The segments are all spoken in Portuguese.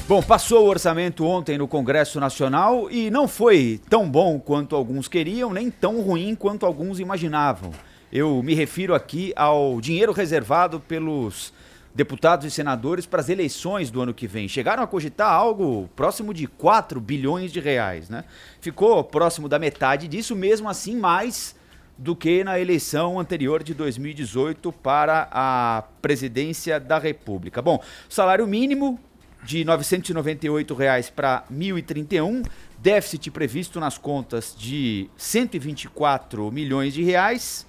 Bom, passou o orçamento ontem no Congresso Nacional e não foi tão bom quanto alguns queriam, nem tão ruim quanto alguns imaginavam. Eu me refiro aqui ao dinheiro reservado pelos deputados e senadores para as eleições do ano que vem. Chegaram a cogitar algo próximo de 4 bilhões de reais, né? Ficou próximo da metade disso, mesmo assim mais do que na eleição anterior de 2018 para a presidência da República. Bom, salário mínimo de R$ 998 para R$ 1.031, déficit previsto nas contas de 124 milhões de reais.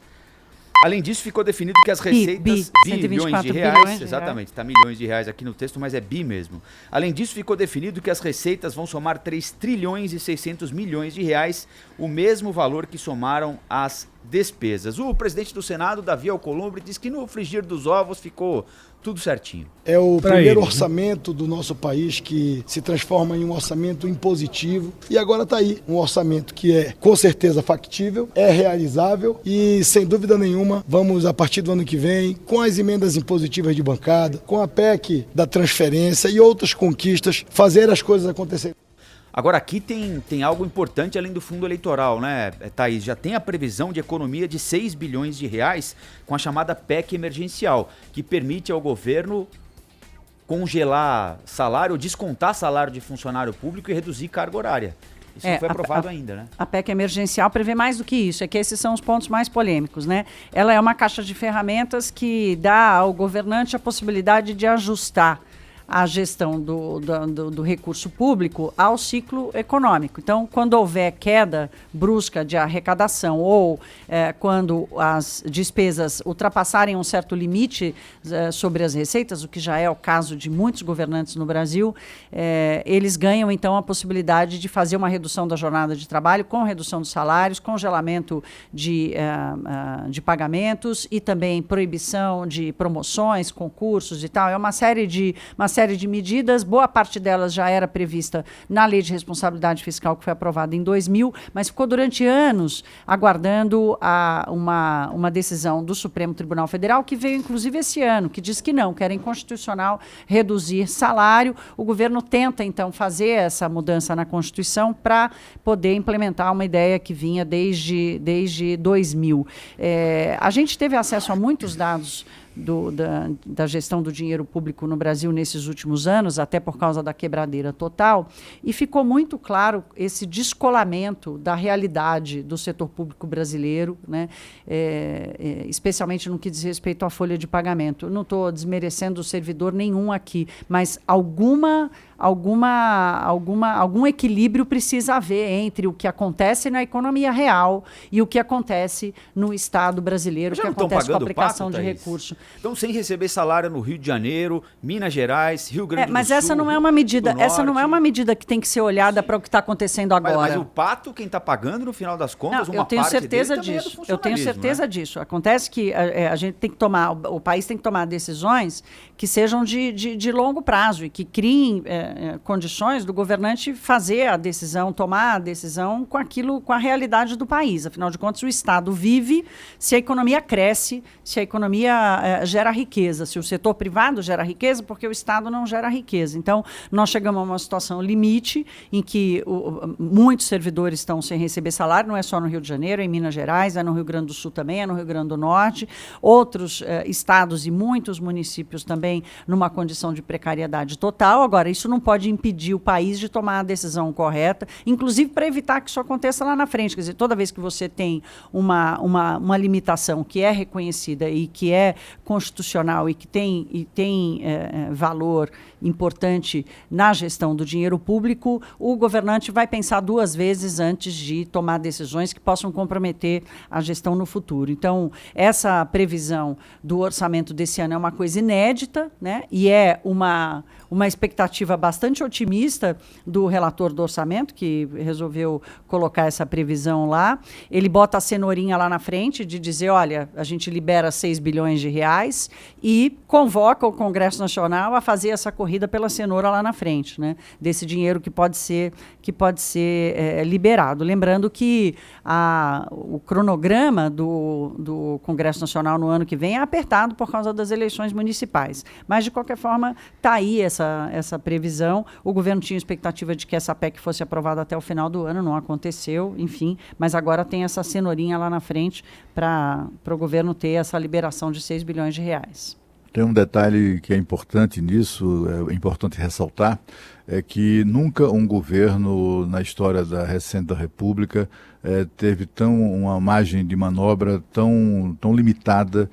Além disso, ficou definido que as receitas... bilhões de reais, exatamente, está milhões de reais aqui no texto, mas é bi mesmo. Além disso, ficou definido que as receitas vão somar 3 trilhões e 600 milhões de reais, o mesmo valor que somaram as despesas. O presidente do Senado, Davi Alcolumbre, diz que no frigir dos ovos ficou tudo certinho. É o primeiro orçamento do nosso país que se transforma em um orçamento impositivo e agora está aí um orçamento que é com certeza factível, é realizável e sem dúvida nenhuma vamos a partir do ano que vem com as emendas impositivas de bancada, com a PEC da transferência e outras conquistas fazer as coisas acontecerem. Agora aqui tem algo importante além do fundo eleitoral, né, Thaís? Já tem a previsão de economia de 6 bilhões de reais com a chamada PEC emergencial, que permite ao governo congelar salário, descontar salário de funcionário público e reduzir carga horária. Isso não foi aprovado ainda, né? A PEC emergencial prevê mais do que isso, é que esses são os pontos mais polêmicos, né? Ela é uma caixa de ferramentas que dá ao governante a possibilidade de ajustar a gestão do recurso público ao ciclo econômico. Então, quando houver queda brusca de arrecadação ou quando as despesas ultrapassarem um certo limite sobre as receitas, o que já é o caso de muitos governantes no Brasil, eles ganham, então, a possibilidade de fazer uma redução da jornada de trabalho com redução dos salários, congelamento de pagamentos e também proibição de promoções, concursos e tal. É uma série de medidas, boa parte delas já era prevista na Lei de Responsabilidade Fiscal, que foi aprovada em 2000, mas ficou durante anos aguardando uma decisão do Supremo Tribunal Federal, que veio inclusive esse ano, que diz que não, que era inconstitucional reduzir salário. O governo tenta, então, fazer essa mudança na Constituição para poder implementar uma ideia que vinha desde 2000. A gente teve acesso a muitos dados da gestão do dinheiro público no Brasil nesses últimos anos, até por causa da quebradeira total, e ficou muito claro esse descolamento da realidade do setor público brasileiro, né? Especialmente no que diz respeito à folha de pagamento. Eu não estou desmerecendo servidor nenhum aqui, mas algum equilíbrio precisa haver entre o que acontece na economia real e o que acontece no Estado brasileiro, o que acontece com a aplicação de recursos. Então, sem receber salário no Rio de Janeiro, Minas Gerais, Rio Grande do Sul. Mas essa não é uma medida, que tem que ser olhada para o que está acontecendo agora. Mas o pato, quem está pagando, no final das contas, eu tenho certeza disso. Eu tenho certeza disso. Acontece que a gente tem que tomar, o país tem que tomar decisões que sejam de longo prazo e que criem condições do governante fazer a decisão, tomar a decisão com a realidade do país. Afinal de contas, o Estado vive se a economia cresce, se a economia gera riqueza, se o setor privado gera riqueza, porque o Estado não gera riqueza. Então, nós chegamos a uma situação limite em que muitos servidores estão sem receber salário, não é só no Rio de Janeiro, é em Minas Gerais, é no Rio Grande do Sul também, é no Rio Grande do Norte, outros estados e muitos municípios também numa condição de precariedade total. Agora, isso não pode impedir o país de tomar a decisão correta, inclusive para evitar que isso aconteça lá na frente. Quer dizer, toda vez que você tem uma limitação que é reconhecida e que é constitucional e que tem valor importante na gestão do dinheiro público, o governante vai pensar duas vezes antes de tomar decisões que possam comprometer a gestão no futuro. Então, essa previsão do orçamento desse ano é uma coisa inédita, né? E é uma expectativa bastante otimista do relator do orçamento, que resolveu colocar essa previsão lá. Ele bota a cenourinha lá na frente de dizer, olha, a gente libera 6 bilhões de reais, reais e convoca o Congresso Nacional a fazer essa corrida pela cenoura lá na frente, né? Desse dinheiro que pode ser liberado. Lembrando que o cronograma do Congresso Nacional no ano que vem é apertado por causa das eleições municipais. Mas, de qualquer forma, está aí essa previsão. O governo tinha expectativa de que essa PEC fosse aprovada até o final do ano, não aconteceu, enfim, mas agora tem essa cenourinha lá na frente para o governo ter essa liberação de 6 bilhões de reais. Tem um detalhe que é importante nisso, é importante ressaltar, é que nunca um governo na história recente da República teve uma margem de manobra tão limitada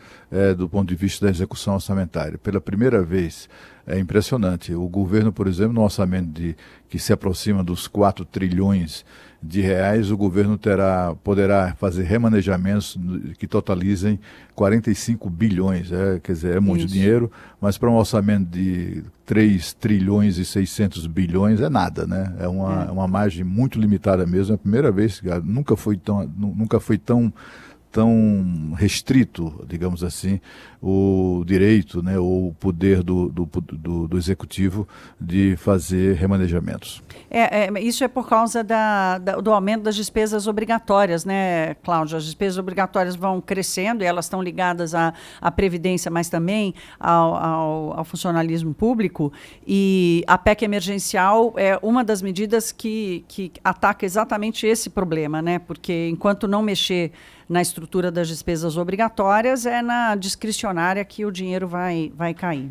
do ponto de vista da execução orçamentária. Pela primeira vez, é impressionante. O governo, por exemplo, no orçamento que se aproxima dos 4 trilhões de reais, o governo poderá fazer remanejamentos que totalizem 45 bilhões. Quer dizer, é muito dinheiro, mas para um orçamento de 3 trilhões e 600 bilhões é nada, né? É uma margem muito limitada mesmo. É a primeira vez que nunca foi tão restrito, digamos assim, o direito, né, ou o poder do executivo de fazer remanejamentos. Isso é por causa do aumento das despesas obrigatórias, né, Cláudio? As despesas obrigatórias vão crescendo e elas estão ligadas à Previdência, mas também ao funcionalismo público, e a PEC emergencial é uma das medidas que ataca exatamente esse problema, né? Porque enquanto não mexer na estrutura das despesas obrigatórias, é na discricionária que o dinheiro vai cair.